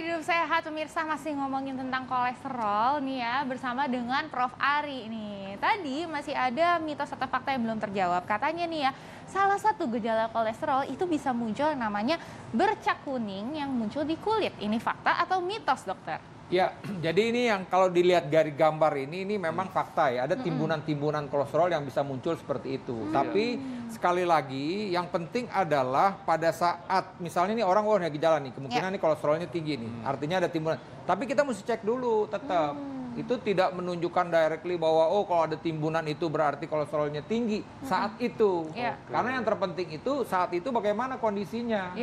Hidup Sehat, pemirsa, masih ngomongin tentang kolesterol nih ya, bersama dengan Prof. Ari nih. Tadi masih ada mitos atau fakta yang belum terjawab. Katanya nih ya, salah satu gejala kolesterol itu bisa muncul yang namanya bercak kuning yang muncul di kulit. Ini fakta atau mitos, dokter? Ya, jadi ini yang kalau dilihat dari gambar ini memang fakta ya. Ada timbunan-timbunan kolesterol yang bisa muncul seperti itu. Tapi sekali lagi yang penting adalah pada saat misalnya nih orang ada gejala nih, kemungkinan nih kolesterolnya tinggi nih. Artinya ada timbunan. Tapi kita mesti cek dulu tetap. Itu tidak menunjukkan directly bahwa kalau ada timbunan itu berarti kolesterolnya tinggi saat itu. Karena yang terpenting itu saat itu bagaimana kondisinya.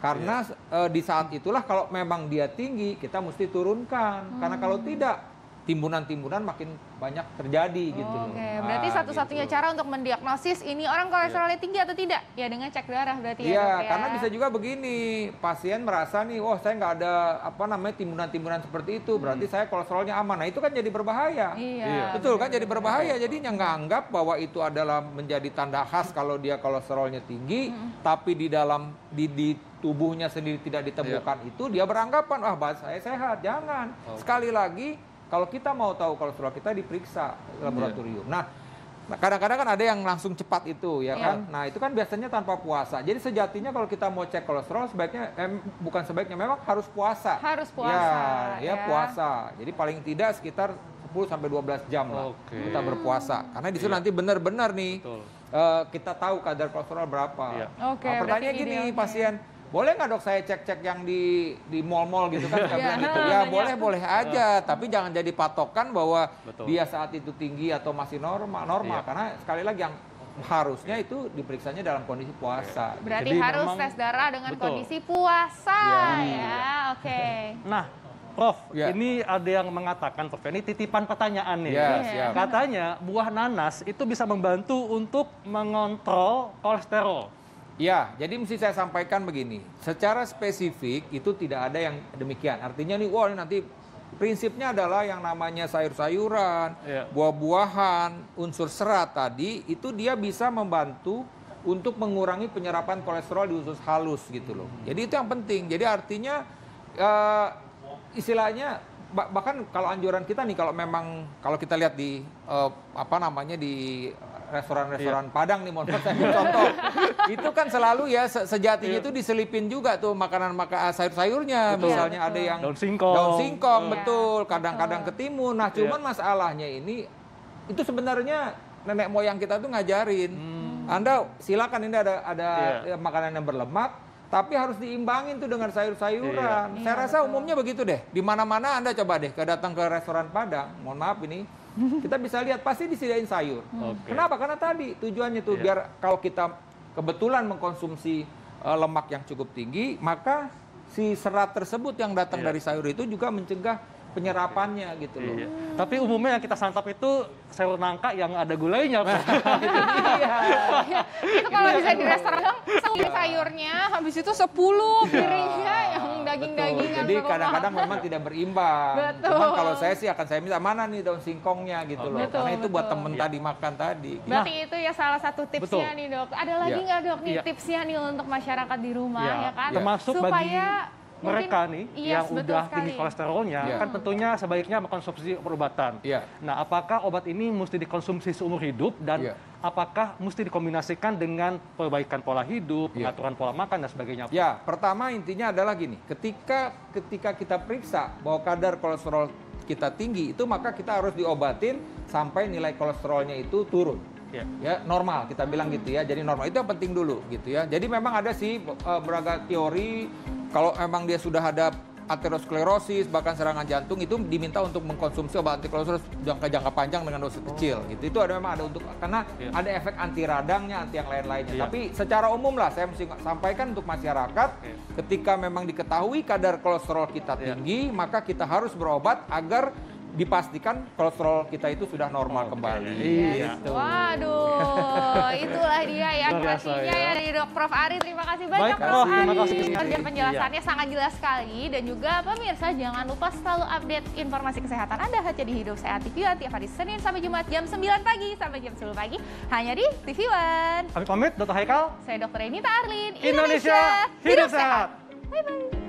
Karena di saat itulah kalau memang dia tinggi, kita mesti turunkan. Karena kalau tidak, timbunan-timbunan makin banyak terjadi gitu. Oke, berarti satu-satunya cara untuk mendiagnosis ini orang kolesterolnya tinggi atau tidak? Ya dengan cek darah berarti ya, dok, ya. Karena bisa juga begini, pasien merasa nih, saya nggak ada timbunan-timbunan seperti itu, berarti saya kolesterolnya aman. Nah itu kan jadi berbahaya. Betul kan, jadi berbahaya. Jadinya nggak anggap bahwa itu adalah menjadi tanda khas kalau dia kolesterolnya tinggi, tapi di dalam di tubuhnya sendiri tidak ditemukan itu, dia beranggapan, saya sehat. Jangan. Sekali lagi, kalau kita mau tahu kolesterol kita diperiksa laboratorium. Nah, kadang-kadang kan ada yang langsung cepat itu, ya kan? Nah, itu kan biasanya tanpa puasa. Jadi sejatinya kalau kita mau cek kolesterol, sebaiknya, bukan sebaiknya, memang harus puasa. Harus puasa. Ya, puasa. Jadi paling tidak sekitar 10-12 jam lah kita berpuasa. Karena di situ nanti benar-benar nih, kita tahu kadar kolesterol berapa. Nah, pertanyaan gini, pasien, boleh nggak dok saya cek-cek yang di mall-mall gitu kan? Gitu. Ya boleh aja, tapi jangan jadi patokan bahwa dia saat itu tinggi atau masih normal. Karena sekali lagi yang harusnya itu diperiksanya dalam kondisi puasa. Berarti jadi harus tes darah dengan kondisi puasa ya. Nah, Prof, ini ada yang mengatakan, Prof, ini titipan pertanyaan nih. Katanya buah nanas itu bisa membantu untuk mengontrol kolesterol. Ya, jadi mesti saya sampaikan begini, secara spesifik itu tidak ada yang demikian. Artinya nih, ini nanti prinsipnya adalah yang namanya sayur-sayuran, buah-buahan, unsur serat tadi, itu dia bisa membantu untuk mengurangi penyerapan kolesterol di usus halus gitu loh. Jadi itu yang penting. Jadi artinya istilahnya bahkan kalau anjuran kita nih, kalau kita lihat di di restoran-restoran Padang nih, mohon maaf saya contoh. Itu kan selalu ya sejatinya itu diselipin juga tuh makanan sayur-sayurnya. Misalnya ada yang daun singkong, betul, kadang-kadang ketimun. Nah, cuman masalahnya ini itu sebenarnya nenek moyang kita tuh ngajarin. Anda silakan ini ada makanan yang berlemak, tapi harus diimbangin tuh dengan sayur-sayuran. Saya rasa umumnya begitu deh. Di mana-mana Anda coba deh datang ke restoran Padang, mohon maaf ini, kita bisa lihat pasti disediain sayur. Kenapa? Karena tadi tujuannya tuh biar kalau kita kebetulan mengkonsumsi lemak yang cukup tinggi, maka si serat tersebut yang datang dari sayur itu juga mencegah penyerapannya gitu loh. Tapi umumnya yang kita santap itu sayur nangka yang ada gulainya. Itu kalau bisa di restoran sayurnya, habis itu 10 piringnya yang daging-dagingan. Jadi kadang-kadang memang tidak berimbang. Cuman kalau saya minta mana nih daun singkongnya gitu loh. Karena itu buat temen tadi makan tadi. Berarti itu ya salah satu tipsnya nih, dok. Ada lagi nggak, dok, nih tipsnya nih untuk masyarakat di rumah ya kan? Termasuk bagi mereka nih yang udah tinggi kolesterolnya, kan tentunya sebaiknya mengkonsumsi perobatan. Nah, apakah obat ini mesti dikonsumsi seumur hidup dan apakah mesti dikombinasikan dengan perbaikan pola hidup, pengaturan pola makan dan sebagainya? Ya, pertama intinya adalah gini, ketika kita periksa bahwa kadar kolesterol kita tinggi, itu maka kita harus diobatin sampai nilai kolesterolnya itu turun. Ya, normal kita bilang gitu ya. Jadi normal itu yang penting dulu gitu ya. Jadi memang ada sih beragam teori, kalau memang dia sudah ada aterosklerosis bahkan serangan jantung, itu diminta untuk mengkonsumsi obat anti kolesterol jangka panjang dengan dosis kecil gitu. Itu memang ada untuk karena ada efek anti radangnya, anti yang lain-lainnya. Tapi secara umum lah saya mesti sampaikan untuk masyarakat, ketika memang diketahui kadar kolesterol kita tinggi, maka kita harus berobat agar dipastikan kolesterol kita itu sudah normal kembali. Gitu. Waduh, itulah dia ya informasinya ya dari Dok Prof. Ari. Terima kasih banyak, Prof. Ari. Dan penjelasannya sangat jelas sekali. Dan juga pemirsa jangan lupa selalu update informasi kesehatan Anda hanya di Hidup Sehat TV tiap hari Senin sampai Jumat jam 9 pagi sampai jam 10 pagi hanya di TV One. Kami pamit, Dr. Haikal. Saya Dr. Renita Arlin. Indonesia Hidup Sehat. Bye-bye.